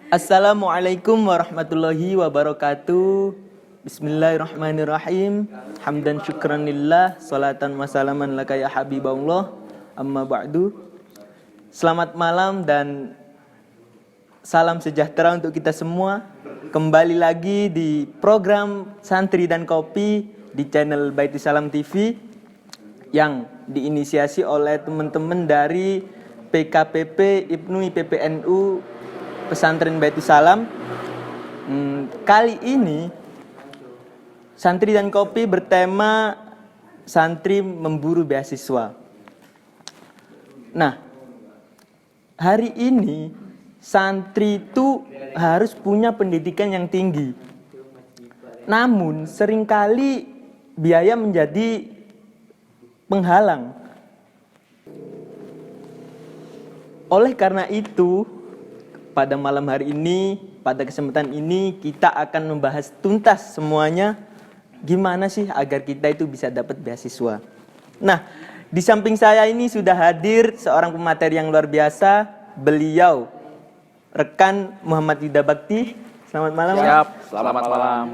Assalamualaikum warahmatullahi wabarakatuh. Bismillahirrahmanirrahim. Hamdan syukranillah, salatan wassalaman laka ya habiballah. Amma ba'du. Selamat malam dan salam sejahtera untuk kita semua. Kembali lagi di program Santri dan Kopi di channel Baitus Salam TV yang diinisiasi oleh teman-teman dari PKPP IPNU IPPNU Pesantren Baitus Salam. Kali ini Santri dan Kopi bertema santri memburu beasiswa. Nah, hari ini santri itu harus punya pendidikan yang tinggi. Namun seringkali biaya menjadi penghalang. Oleh karena itu, pada malam hari ini, pada kesempatan ini kita akan membahas tuntas semuanya gimana sih agar kita itu bisa dapat beasiswa. Nah, di samping saya ini sudah hadir seorang pemateri yang luar biasa, beliau rekan Muhammad Yuda Bakti. Selamat malam. Siap, selamat malam.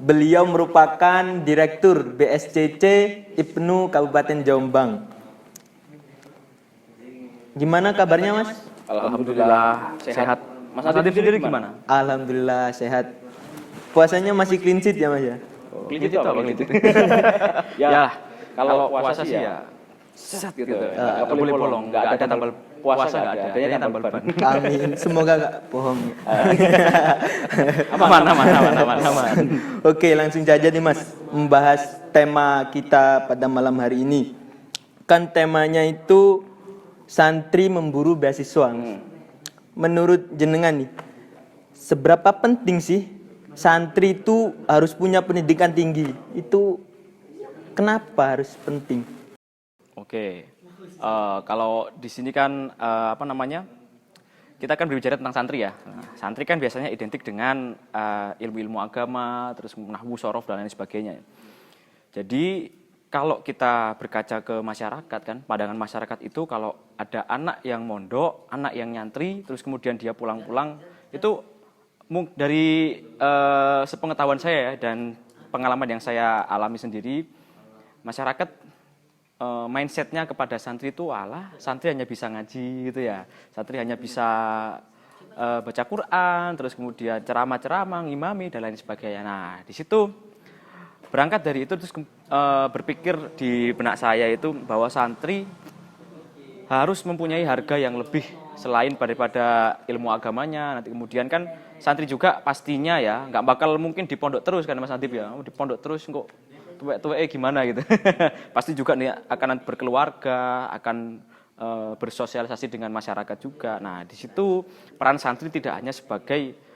Beliau merupakan Direktur BSCC IPNU Kabupaten Jombang. Gimana kabarnya, Mas? Alhamdulillah sehat. Mas Adib sendiri gimana? Alhamdulillah sehat. Puasanya masih clean sheet ya, Mas ya? Clean sheet apa clean sheet? Ya, kalau puasa sih ya set gitu. Enggak boleh bolong, enggak ada tambal puasa, enggak ada. Adanya tambal ban. Amin. Semoga enggak bohong. Aman. Oke, langsung saja nih Mas, membahas tema kita pada malam hari ini. Kan temanya itu santri memburu beasiswa. Menurut jenengan nih, seberapa penting sih santri itu harus punya pendidikan tinggi? Itu kenapa harus penting? Oke, kalau di sini kan kita kan berbicara tentang santri ya. Nah, santri kan biasanya identik dengan ilmu-ilmu agama, terus nahwu, sorof dan lain sebagainya. Jadi kalau kita berkaca ke masyarakat kan, pandangan masyarakat itu kalau ada anak yang mondok, anak yang nyantri, terus kemudian dia pulang-pulang, itu dari sepengetahuan saya ya, dan pengalaman yang saya alami sendiri, masyarakat mindsetnya kepada santri itu, alah santri hanya bisa ngaji gitu ya, santri hanya bisa baca Quran, terus kemudian ceramah-ceramah, ngimami dan lain sebagainya. Nah di situ berangkat dari itu terus berpikir di benak saya itu bahwa santri harus mempunyai harga yang lebih selain daripada ilmu agamanya. Nanti kemudian kan santri juga pastinya ya nggak bakal mungkin di pondok terus kan Mas Adib ya, di pondok terus kok tuwek-tuwek gimana gitu. Pasti juga nih akan berkeluarga, akan bersosialisasi dengan masyarakat juga. Nah di situ peran santri tidak hanya sebagai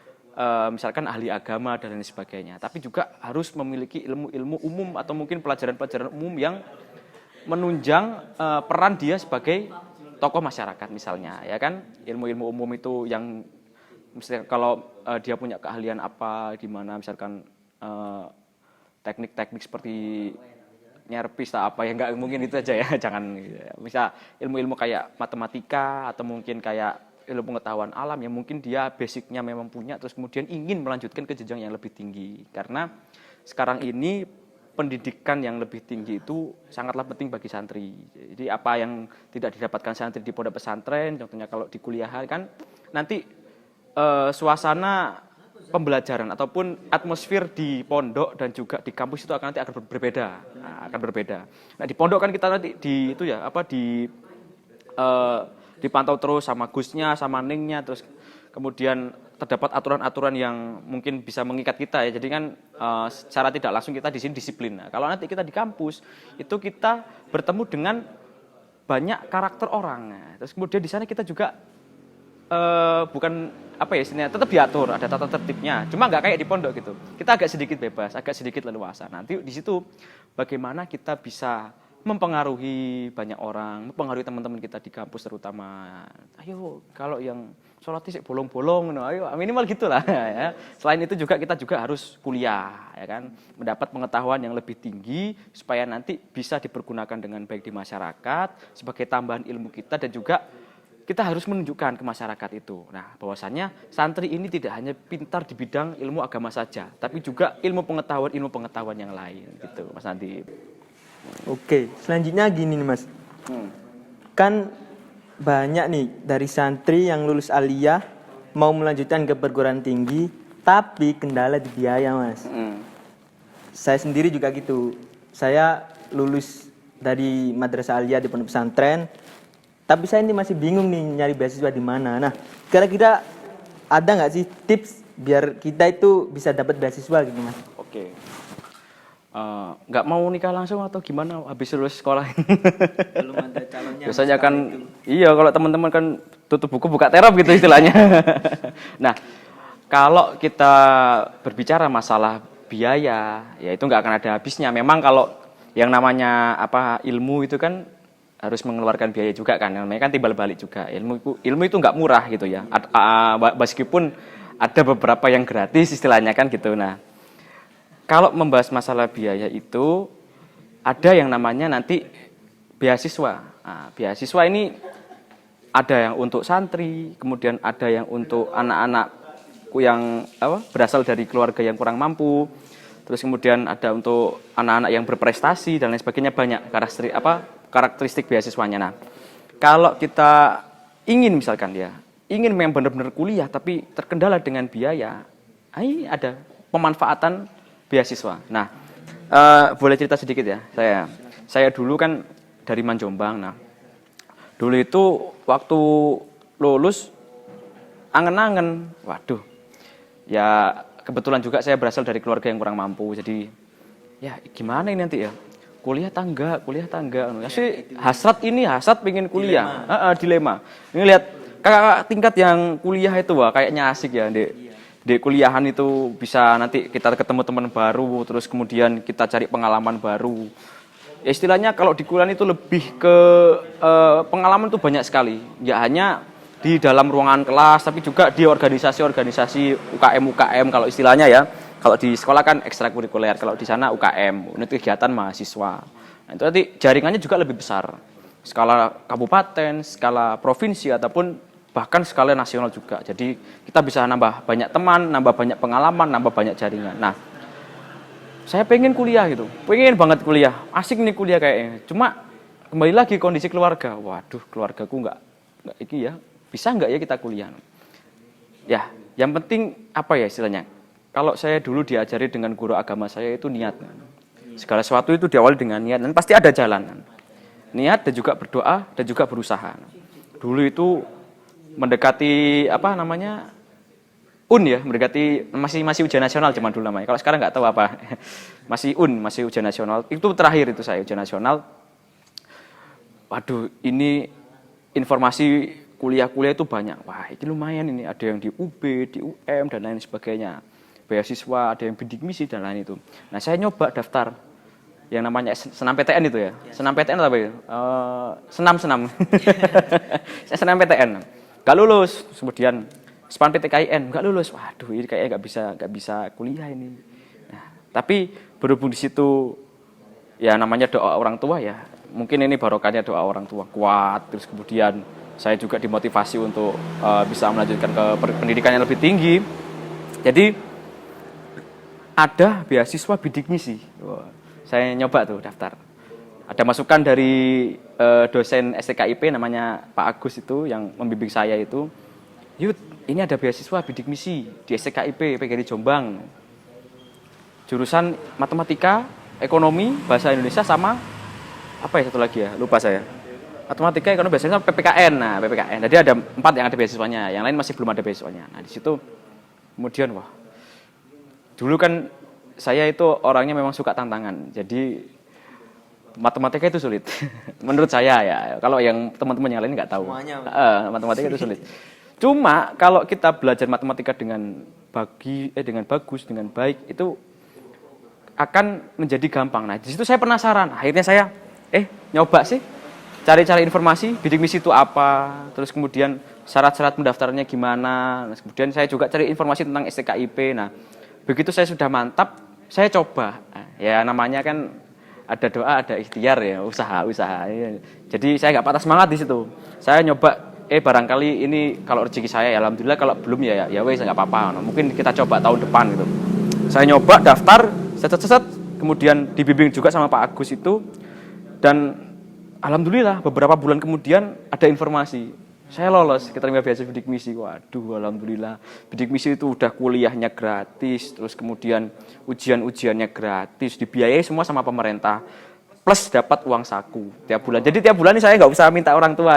misalkan ahli agama dan lain sebagainya, tapi juga harus memiliki ilmu-ilmu umum atau mungkin pelajaran-pelajaran umum yang menunjang peran dia sebagai tokoh masyarakat misalnya, ya kan, ilmu-ilmu umum itu yang misalnya kalau dia punya keahlian apa, di mana misalkan teknik-teknik seperti nyerpis atau apa ya, enggak mungkin itu aja ya, jangan misal ilmu-ilmu kayak matematika atau mungkin kayak ilmu pengetahuan alam yang mungkin dia basicnya memang punya, terus kemudian ingin melanjutkan ke jenjang yang lebih tinggi. Karena sekarang ini pendidikan yang lebih tinggi itu sangatlah penting bagi santri. Jadi apa yang tidak didapatkan santri di pondok pesantren, contohnya kalau di kuliahan kan nanti suasana pembelajaran ataupun atmosfer di pondok dan juga di kampus itu nanti akan berbeda. Nah di pondok kan kita nanti dipantau terus sama gusnya, sama ningnya, terus kemudian terdapat aturan-aturan yang mungkin bisa mengikat kita ya. Jadi kan secara tidak langsung kita di sini disiplin. Nah, kalau nanti kita di kampus itu kita bertemu dengan banyak karakter orang. Nah, terus kemudian di sana kita juga bukan istilahnya tetap diatur, ada tata tertibnya. Cuma nggak kayak di pondok gitu. Kita agak sedikit bebas, agak sedikit leluasa. Nanti di situ bagaimana kita bisa mempengaruhi banyak orang, mempengaruhi teman-teman kita di kampus terutama. Ayo, kalau yang sholatnya bolong-bolong, ayo minimal gitulah ya. Selain itu kita juga harus kuliah, ya kan, mendapat pengetahuan yang lebih tinggi supaya nanti bisa dipergunakan dengan baik di masyarakat sebagai tambahan ilmu kita dan juga kita harus menunjukkan ke masyarakat itu. Nah, bahwasannya santri ini tidak hanya pintar di bidang ilmu agama saja, tapi juga ilmu pengetahuan yang lain gitu, Mas Nandi. Oke, selanjutnya gini nih Mas. Kan banyak nih dari santri yang lulus aliyah mau melanjutkan ke perguruan tinggi, tapi kendala di biaya Mas. Saya sendiri juga gitu. Saya lulus dari madrasah aliyah di pondok pesantren, tapi saya ini masih bingung nih nyari beasiswa di mana. Nah, kira-kira ada nggak sih tips biar kita itu bisa dapat beasiswa gitu Mas? Oke. Nggak mau nikah langsung atau gimana habis lulus sekolah? Belum ada calonnya. Biasanya kan, iya kalau teman-teman kan tutup buku buka terap gitu istilahnya. Nah, kalau kita berbicara masalah biaya, ya itu nggak akan ada habisnya. Memang kalau yang namanya ilmu itu kan harus mengeluarkan biaya juga kan. Namanya kan timbal balik juga. Ilmu itu nggak murah gitu ya. Meskipun ada beberapa yang gratis istilahnya kan gitu. Nah, kalau membahas masalah biaya itu ada yang namanya nanti beasiswa. Nah, beasiswa ini ada yang untuk santri, kemudian ada yang untuk anak-anak yang berasal dari keluarga yang kurang mampu. Terus kemudian ada untuk anak-anak yang berprestasi dan lain sebagainya, banyak karakteristik beasiswanya. Nah, kalau kita ingin misalkan ingin memang benar-benar kuliah tapi terkendala dengan biaya, ini ada pemanfaatan beasiswa. Nah, boleh cerita sedikit ya. Saya dulu kan dari Manjombang. Nah, dulu itu waktu lulus angen-angen, waduh. Ya kebetulan juga saya berasal dari keluarga yang kurang mampu. Jadi ya gimana ini nanti ya? Kuliah tangga. Masih hasrat pengen kuliah. Dilema. Ini lihat kakak tingkat yang kuliah itu kayaknya asik ya, di kuliahan itu bisa nanti kita ketemu teman baru, terus kemudian kita cari pengalaman baru. Ya, istilahnya kalau di kuliah itu lebih ke pengalaman itu banyak sekali. Ya hanya di dalam ruangan kelas, tapi juga di organisasi-organisasi UKM kalau istilahnya ya. Kalau di sekolah kan ekstrakurikuler, kalau di sana UKM, unit kegiatan mahasiswa. Nah, itu nanti jaringannya juga lebih besar. Skala kabupaten, skala provinsi, ataupun bahkan skala nasional juga. Jadi kita bisa nambah banyak teman, nambah banyak pengalaman, nambah banyak jaringan. Nah, saya pengen kuliah gitu, pengen banget kuliah, asik nih kuliah kayaknya. Cuma kembali lagi kondisi keluarga, waduh keluargaku nggak bisa nggak ya kita kuliah? Ya, yang penting istilahnya? Kalau saya dulu diajari dengan guru agama saya itu niat. Segala sesuatu itu diawali dengan niat dan pasti ada jalan. Niat dan juga berdoa dan juga berusaha. Dulu itu mendekati mendekati masih ujian nasional zaman dulu namanya. Kalau sekarang nggak tahu apa. Masih ujian nasional. Itu terakhir itu saya ujian nasional. Waduh, ini informasi kuliah-kuliah itu banyak. Wah, ini lumayan ini. Ada yang di UB, di UM dan lain sebagainya. Beasiswa, ada yang bidik misi dan lain itu. Nah, saya nyoba daftar yang namanya senam PTN itu ya. Senam PTN apa ya? Senam. Saya senam PTN. Gak lulus. Kemudian SPAN PTKIN nggak lulus. Waduh, ini kayaknya nggak bisa kuliah ini. Nah, tapi berhubung di situ ya namanya doa orang tua ya. Mungkin ini barokahnya doa orang tua kuat. Terus kemudian saya juga dimotivasi untuk bisa melanjutkan ke pendidikan yang lebih tinggi. Jadi ada beasiswa bidik misi. Saya nyoba tuh daftar. Ada masukan dari dosen STKIP namanya Pak Agus itu yang membimbing saya itu. Yud, ini ada beasiswa bidik misi di STKIP PGRI Jombang. Jurusan matematika, ekonomi, bahasa Indonesia sama satu lagi ya, lupa saya. Matematika, ekonomi, bahasa Indonesia PPKN. Nah, PPKN. Jadi ada 4 yang ada beasiswanya, yang lain masih belum ada beasiswanya. Nah, di situ kemudian dulu kan saya itu orangnya memang suka tantangan. Jadi matematika itu sulit. Menurut saya ya. Kalau yang teman-teman yang lain nggak tahu. Matematika itu sulit. Cuma kalau kita belajar matematika dengan bagus, dengan baik, itu akan menjadi gampang. Nah, di situ saya penasaran. Akhirnya saya nyoba sih cari-cari informasi bidik misi itu apa, terus kemudian syarat-syarat mendaftarnya gimana. Nah, kemudian saya juga cari informasi tentang STKIP. Nah, begitu saya sudah mantap, saya coba. Ya namanya kan ada doa, ada ikhtiar ya, usaha. Jadi saya nggak patah semangat di situ. Saya nyoba barangkali ini kalau rezeki saya ya alhamdulillah, kalau belum ya wes nggak apa-apa. Mungkin kita coba tahun depan gitu. Saya nyoba daftar, set, kemudian dibimbing juga sama Pak Agus itu, dan alhamdulillah beberapa bulan kemudian ada informasi saya lolos keterima beasiswa bidik misi. Waduh, alhamdulillah. Bidik misi itu udah kuliahnya gratis, terus kemudian ujian-ujiannya gratis, dibiayai semua sama pemerintah. Plus dapat uang saku tiap bulan. Jadi tiap bulan ini saya nggak usah minta orang tua.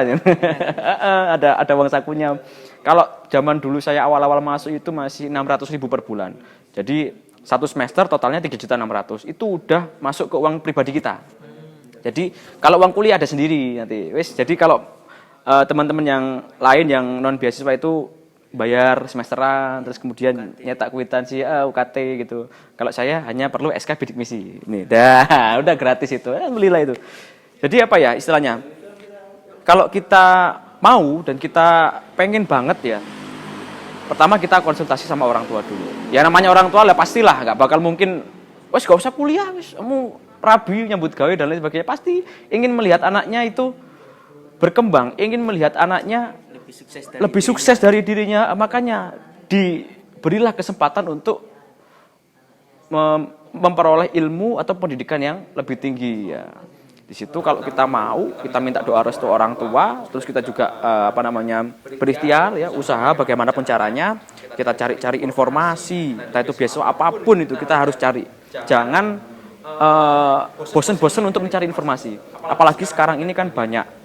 ada uang sakunya. Kalau zaman dulu saya awal-awal masuk itu masih 600.000 per bulan. Jadi satu semester totalnya 3.600.000. Itu udah masuk ke uang pribadi kita. Jadi kalau uang kuliah ada sendiri nanti. Jadi kalau teman-teman yang lain yang non beasiswa itu bayar semesteran, terus kemudian nyetak kwitansi UKT gitu. Kalau saya hanya perlu SK bidik misi. Nih, udah gratis itu. Alhamdulillah itu. Jadi apa ya istilahnya? Kalau kita mau dan kita pengen banget ya, pertama kita konsultasi sama orang tua dulu. Ya namanya orang tua lah pastilah nggak bakal mungkin, wes gak usah kuliah, wes kamu rabi nyambut gawe dan lain sebagainya. Pasti ingin melihat anaknya itu berkembang, ingin melihat anaknya lebih sukses dari dirinya, makanya diberilah kesempatan untuk memperoleh ilmu atau pendidikan yang lebih tinggi ya. Di situ kalau kita mau, kita minta doa restu orang tua, terus kita juga berikhtiar ya, usaha bagaimanapun caranya, kita cari-cari informasi, entah itu beasiswa apapun itu kita harus cari. Jangan bosan-bosan untuk mencari informasi. Apalagi sekarang ini kan banyak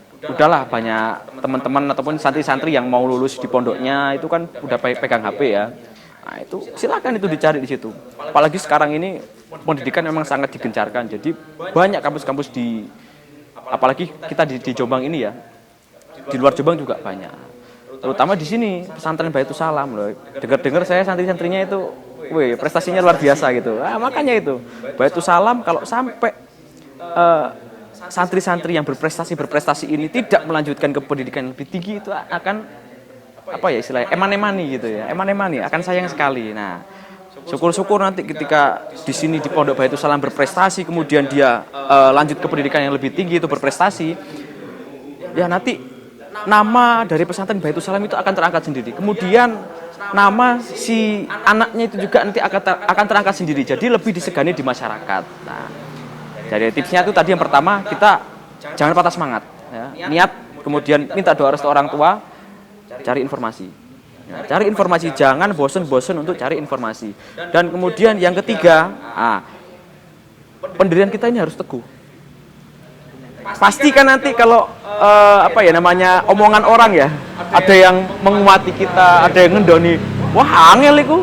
teman-teman ataupun santri-santri yang mau lulus di pondoknya itu kan udah pegang HP ya. Nah, itu silakan itu dicari di situ. Apalagi sekarang ini pendidikan memang sangat digencarkan. Jadi banyak kampus-kampus apalagi kita di Jombang ini ya. Di luar Jombang juga banyak. Terutama di sini pesantren Baitus Salam loh. Dengar-dengar saya santri-santrinya itu prestasinya luar biasa gitu. Makanya itu Baitus Salam kalau sampai santri-santri yang berprestasi ini tidak melanjutkan ke pendidikan yang lebih tinggi, itu akan apa ya istilahnya eman-emani gitu ya, eman-emani akan sayang sekali. Nah, syukur-syukur nanti ketika di sini di Pondok Baitus Salam berprestasi, kemudian dia lanjut ke pendidikan yang lebih tinggi itu berprestasi, ya nanti nama dari pesantren Baitus Salam itu akan terangkat sendiri. Kemudian nama si anaknya itu juga nanti akan terangkat sendiri, jadi lebih disegani di masyarakat. Nah, jadi tipsnya itu tadi yang pertama, kita jangan patah semangat ya. Niat, kemudian minta doa restu orang tua, cari informasi ya, cari informasi, jangan bosen-bosen untuk cari informasi. Dan kemudian yang ketiga, pendirian kita ini harus teguh. Pastikan nanti kalau omongan orang ya, ada yang menguati kita, ada yang ngendoni, wah angel iku,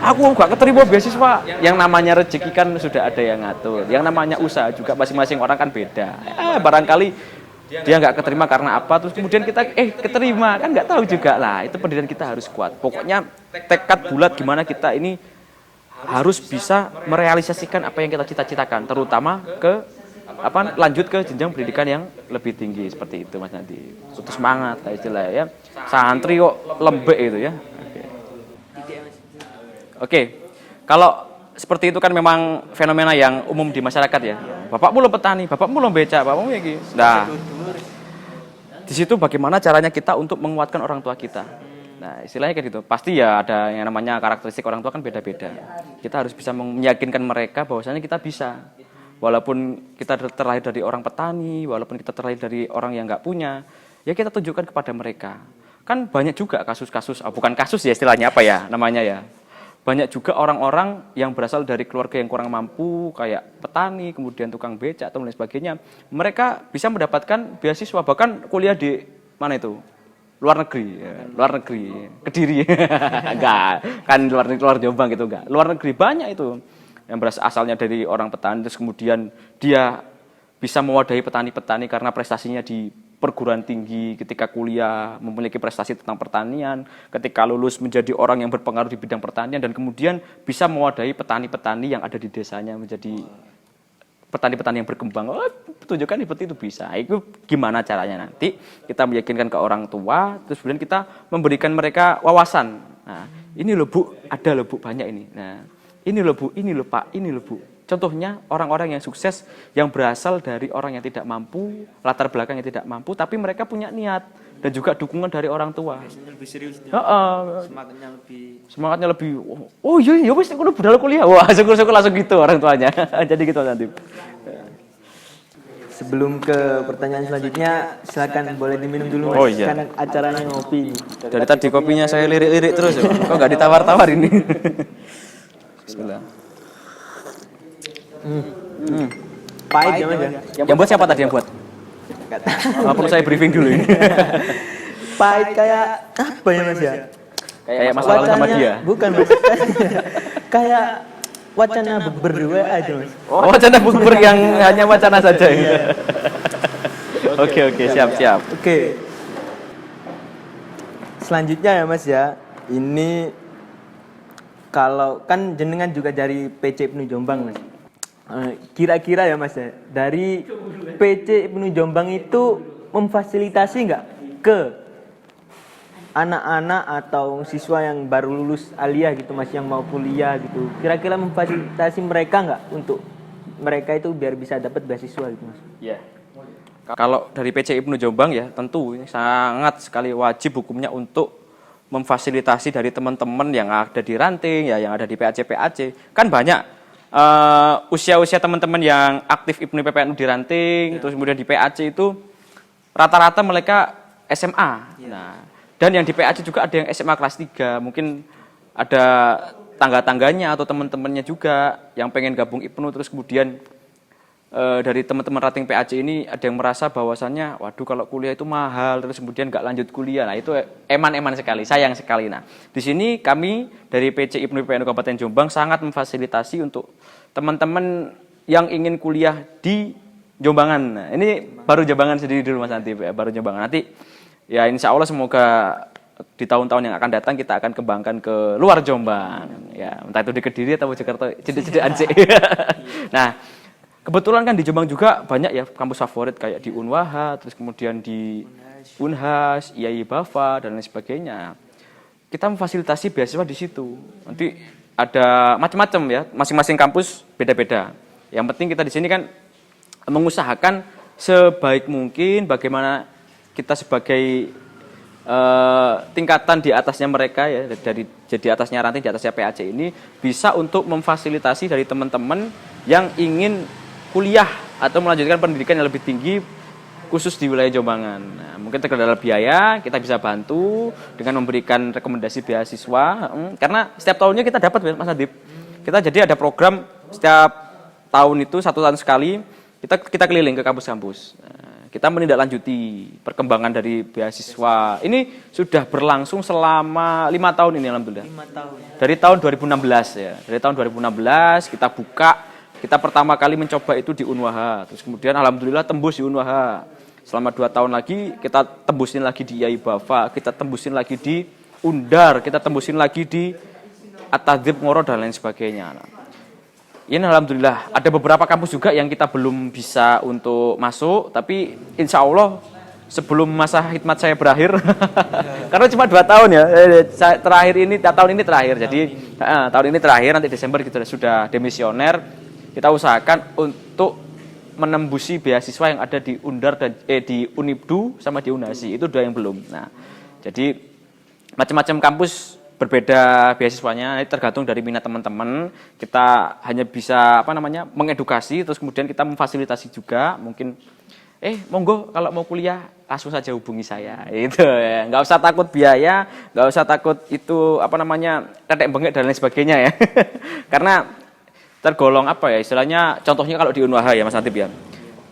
aku gak keterima beasiswa. Yang namanya rezeki kan sudah ada yang ngatur. Yang namanya usaha juga masing-masing orang kan beda. Barangkali dia nggak keterima karena apa, terus kemudian kita keterima, kan nggak tahu juga lah. Itu pendirian kita harus kuat. Pokoknya tekad bulat gimana kita ini harus bisa merealisasikan apa yang kita cita-citakan, terutama lanjut ke jenjang pendidikan yang lebih tinggi seperti itu Mas Nadi. Putus semangat istilahnya ya. Santri kok lembek itu ya. Oke, kalau seperti itu kan memang fenomena yang umum di masyarakat ya. Bapakmu lo petani, bapakmu lo becak, bapakmu ya gitu. Nah, di situ bagaimana caranya kita untuk menguatkan orang tua kita. Nah, istilahnya kayak gitu. Pasti ya ada yang namanya karakteristik orang tua kan beda-beda. Kita harus bisa meyakinkan mereka bahwasanya kita bisa. Walaupun kita terlahir dari orang petani, walaupun kita terlahir dari orang yang nggak punya, ya kita tunjukkan kepada mereka. Kan banyak juga kasus-kasus, bukan kasus ya istilahnya apa ya namanya ya. Banyak juga orang-orang yang berasal dari keluarga yang kurang mampu, kayak petani, kemudian tukang becak atau lain sebagainya. Mereka bisa mendapatkan beasiswa, bahkan kuliah di mana itu? Luar negeri, Kediri. Enggak, kan luar Jombang gitu enggak. Luar negeri banyak itu. Yang asalnya dari orang petani, terus kemudian dia bisa mewadahi petani-petani karena prestasinya di perguruan tinggi, ketika kuliah memiliki prestasi tentang pertanian, ketika lulus menjadi orang yang berpengaruh di bidang pertanian, dan kemudian bisa mewadahi petani-petani yang ada di desanya menjadi petani-petani yang berkembang. Tunjukkan seperti itu bisa. Itu gimana caranya nanti kita meyakinkan ke orang tua, terus kemudian kita memberikan mereka wawasan. Nah, ini loh Bu, ada loh Bu, banyak ini. Nah, ini loh Bu, ini loh Pak, ini loh Bu. Contohnya orang-orang yang sukses yang berasal dari orang yang tidak mampu, latar belakang yang tidak mampu, tapi mereka punya niat, dan juga dukungan dari orang tua. Lebih serius. Heeh. Semangatnya lebih oh iya ya wis kudu budal kuliah. Wah, syukur-syukur langsung gitu orang tuanya. Jadi gitu nanti. Sebelum ke pertanyaan selanjutnya, silakan boleh diminum dulu Mas. Oh, iya. Karena acaranya ngopi. Dari tadi kopinya saya lirik-lirik terus ya. Kok nggak ditawar-tawar ini? Bismillah. Pahit ya Mas ya? Yang buat siapa tadi yang buat? Perlu saya briefing dulu ini. Pahit kayak apa ya Mas ya? Kayak masalah sama dia. Bukan Mas. Kayak wacana berdua aja Mas. Oh, wacana bukber yang hanya wacana saja. Oke, siap. Oke. Selanjutnya ya Mas ya, ini kalau kan jenengan juga dari PC Ibnu Jombang Mas. Kira-kira ya Mas ya, dari PC Ibnu Jombang itu memfasilitasi nggak ke anak-anak atau siswa yang baru lulus aliyah gitu Mas, yang mau kuliah gitu, kira-kira memfasilitasi mereka nggak untuk mereka itu biar bisa dapat beasiswa gitu Mas? Iya. Kalau dari PC Ibnu Jombang ya tentu ini sangat sekali wajib hukumnya untuk memfasilitasi dari teman-teman yang ada di ranting ya, yang ada di PAC. Kan banyak usia-usia teman-teman yang aktif Ibnu PPNU di ranting, terus kemudian di PAC itu rata-rata mereka SMA. Nah, dan yang di PAC juga ada yang SMA kelas 3, mungkin ada tangga-tangganya atau teman-temannya juga yang pengen gabung Ibnu, terus kemudian dari teman-teman ranting PAC ini ada yang merasa bahwasannya waduh kalau kuliah itu mahal, terus kemudian nggak lanjut kuliah. Nah itu eman-eman sekali, sayang sekali. Nah di sini kami dari PC Ibnu PPNU Kabupaten Jombang sangat memfasilitasi untuk teman-teman yang ingin kuliah di Jombangan. Nah, ini baru Jombangan sendiri dulu Mas Antip ya, baru Jombangan. Nanti ya insya Allah semoga di tahun-tahun yang akan datang kita akan kembangkan ke luar Jombang. Ya entah itu di Kediri atau Mojokerto, jadi anjing. Nah kebetulan kan di Jombang juga banyak ya kampus favorit kayak di Unwaha, terus kemudian di Unhas, IAI Bafa dan lain sebagainya. Kita memfasilitasi beasiswa di situ. Nanti ada macam-macam ya, masing-masing kampus beda-beda. Yang penting kita di sini kan mengusahakan sebaik mungkin bagaimana kita sebagai tingkatan di atasnya mereka ya, dari jadi atasnya ranting, di atasnya PAC ini bisa untuk memfasilitasi dari teman-teman yang ingin kuliah atau melanjutkan pendidikan yang lebih tinggi khusus di wilayah Jombangan. Nah, mungkin terkendala biaya, kita bisa bantu dengan memberikan rekomendasi beasiswa. Karena setiap tahunnya kita dapat Mas Adib. Kita jadi ada program setiap tahun itu 1 tahun sekali kita keliling ke kampus-kampus. Nah, kita menindaklanjuti perkembangan dari beasiswa. Ini sudah berlangsung selama 5 tahun ini alhamdulillah. 5 tahun. Dari tahun 2016 ya. Dari tahun 2016 kita buka. Kita pertama kali mencoba itu di Unwaha, terus kemudian alhamdulillah tembus di Unwaha. Selama 2 tahun lagi kita tembusin lagi di IAI Bafa, kita tembusin lagi di Undar, kita tembusin lagi di At-Tadzib Ngoro dan lain sebagainya. Nah, ini alhamdulillah ada beberapa kampus juga yang kita belum bisa untuk masuk, tapi insya Allah sebelum masa khidmat saya berakhir, karena cuma 2 tahun ya, tahun ini terakhir, jadi tahun ini terakhir, nanti Desember kita sudah demisioner. Kita usahakan untuk menembusi beasiswa yang ada di Undar dan di Unibdu sama di Unhasi, itu 2 yang belum. Nah, jadi macam-macam kampus berbeda beasiswanya, itu tergantung dari minat teman-teman. Kita hanya bisa mengedukasi, terus kemudian kita memfasilitasi juga. Mungkin monggo kalau mau kuliah langsung saja hubungi saya, itu ya. Nggak usah takut biaya, nggak usah takut itu tetek bengek dan lain sebagainya ya. Karena tergolong istilahnya contohnya kalau di Unwaha ya Mas Antip ya,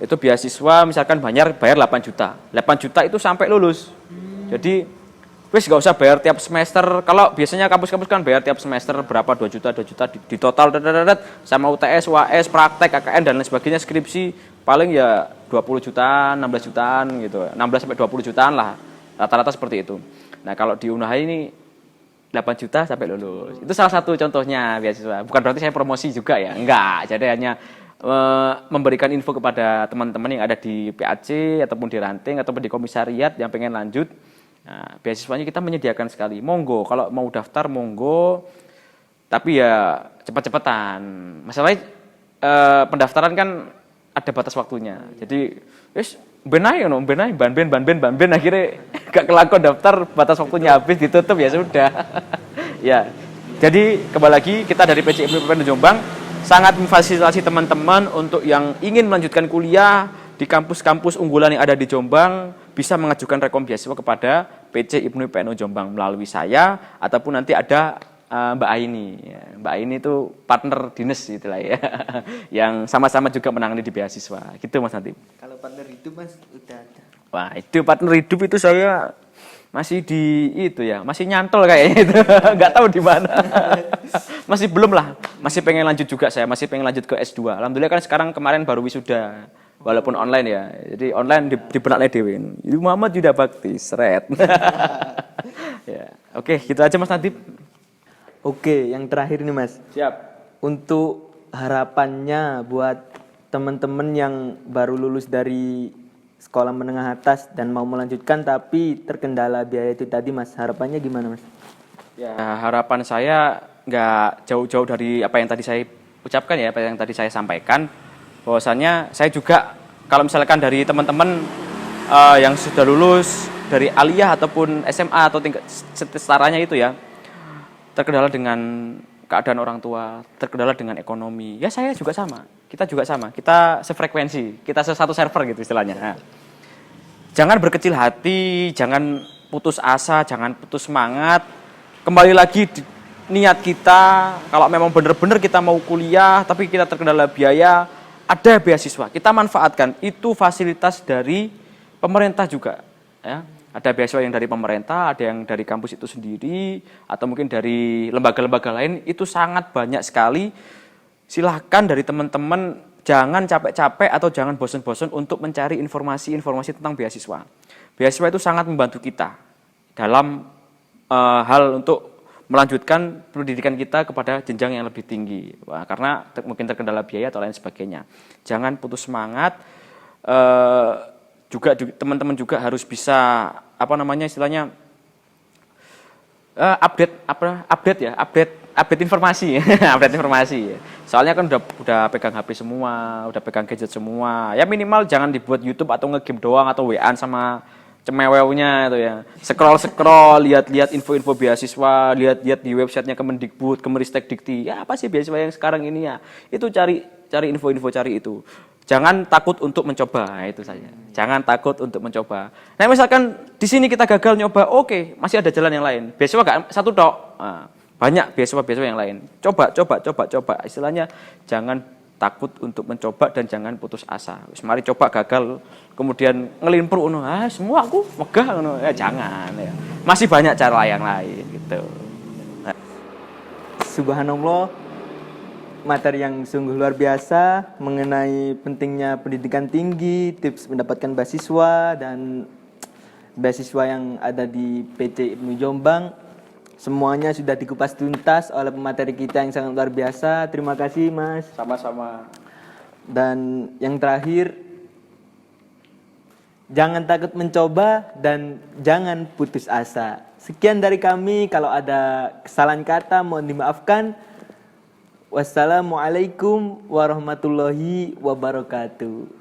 itu beasiswa misalkan bayar 8 juta itu sampai lulus. Jadi wis nggak usah bayar tiap semester. Kalau biasanya kampus-kampus kan bayar tiap semester berapa, 2 juta di total sama UTS, UAS, praktek, KKN dan lain sebagainya, skripsi paling ya 20 jutaan, 16 jutaan gitu, 16 sampai 20 jutaan lah rata-rata seperti itu. Nah kalau di Unwaha ini 8 juta sampai lulus. Itu salah satu contohnya beasiswa. Bukan berarti saya promosi juga ya. Enggak. Jadi hanya memberikan info kepada teman-teman yang ada di PAC ataupun di ranting ataupun di komisariat yang pengen lanjut. Nah, beasiswanya kita menyediakan sekali. Monggo kalau mau daftar monggo. Tapi ya cepat-cepatan. Masalahnya pendaftaran kan ada batas waktunya. Jadi benai banben akhirnya gak kelakon daftar, batas waktunya habis, ditutup, ya sudah. Ya. Jadi kembali lagi kita dari PC IPNU PPNU Jombang sangat memfasilitasi teman-teman untuk yang ingin melanjutkan kuliah di kampus-kampus unggulan yang ada di Jombang bisa mengajukan rekom beasiswa kepada PC IPNU PPNU Jombang melalui saya ataupun nanti ada Mbak Aini. Mbak Aini itu partner dinas itulah ya, yang sama-sama juga menangani di beasiswa. Gitu Mas Natib. Kalau partner hidup Mas udah ada. Wah, itu partner hidup itu saya masih di itu ya, masih nyantol kayaknya itu. Nggak tahu di mana. Masih belum lah, masih pengen lanjut juga saya, masih pengen lanjut ke S2. Alhamdulillah kan sekarang kemarin baru wisuda. Walaupun online ya. Jadi online di benak Dewi. Itu Muhammad Yuda Bakti, seret. Ya. Oke, gitu aja Mas Natib. Oke, yang terakhir nih Mas. Siap. Untuk harapannya buat teman-teman yang baru lulus dari sekolah menengah atas dan mau melanjutkan tapi terkendala biaya itu tadi Mas, harapannya gimana Mas? Ya, harapan saya nggak jauh-jauh dari apa yang tadi saya ucapkan ya, apa yang tadi saya sampaikan. Bahwasannya saya juga kalau misalkan dari teman-teman yang sudah lulus dari aliyah ataupun SMA atau tingkat setaranya itu ya, terkendala dengan keadaan orang tua, terkendala dengan ekonomi. Ya saya juga sama, kita juga sama, kita sefrekuensi, kita satu server gitu istilahnya. Nah, jangan berkecil hati, jangan putus asa, jangan putus semangat. Kembali lagi niat kita, kalau memang benar-benar kita mau kuliah, tapi kita terkendala biaya, ada beasiswa. Kita manfaatkan, itu fasilitas dari pemerintah juga. Ya. Ada beasiswa yang dari pemerintah, ada yang dari kampus itu sendiri, atau mungkin dari lembaga-lembaga lain, itu sangat banyak sekali. Silahkan dari teman-teman, jangan capek-capek atau jangan bosan-bosan untuk mencari informasi-informasi tentang beasiswa. Beasiswa itu sangat membantu kita dalam hal untuk melanjutkan pendidikan kita kepada jenjang yang lebih tinggi. Wah, karena mungkin terkendala biaya atau lain sebagainya. Jangan putus semangat. Juga teman-teman juga harus bisa istilahnya update informasi. Update informasi. Soalnya kan udah pegang HP semua, udah pegang gadget semua. Ya minimal jangan dibuat YouTube atau nge-game doang atau WA sama cemewewnya itu ya. Scroll, lihat-lihat info-info beasiswa, lihat-lihat di websitenya Kemendikbud, Kemeristekdikti. Ya apa sih beasiswa yang sekarang ini ya? Itu cari info-info, cari itu. Jangan takut untuk mencoba, itu saja. Jangan takut untuk mencoba. Nah, misalkan di sini kita gagal nyoba, oke, masih ada jalan yang lain. Beasiswa enggak satu tok. Nah, banyak beasiswa yang lain. Coba. Istilahnya jangan takut untuk mencoba dan jangan putus asa. Mari coba gagal, kemudian ngelimpur semua aku megah jangan ya. Masih banyak cara yang lain gitu. Nah. Subhanallah. Materi yang sungguh luar biasa mengenai pentingnya pendidikan tinggi, tips mendapatkan beasiswa dan beasiswa yang ada di PC IPNU Jombang. Semuanya sudah dikupas tuntas oleh pemateri kita yang sangat luar biasa. Terima kasih Mas. Sama-sama. Dan yang terakhir, jangan takut mencoba dan jangan putus asa. Sekian dari kami, kalau ada kesalahan kata mohon dimaafkan. Wassalamualaikum warahmatullahi wabarakatuh.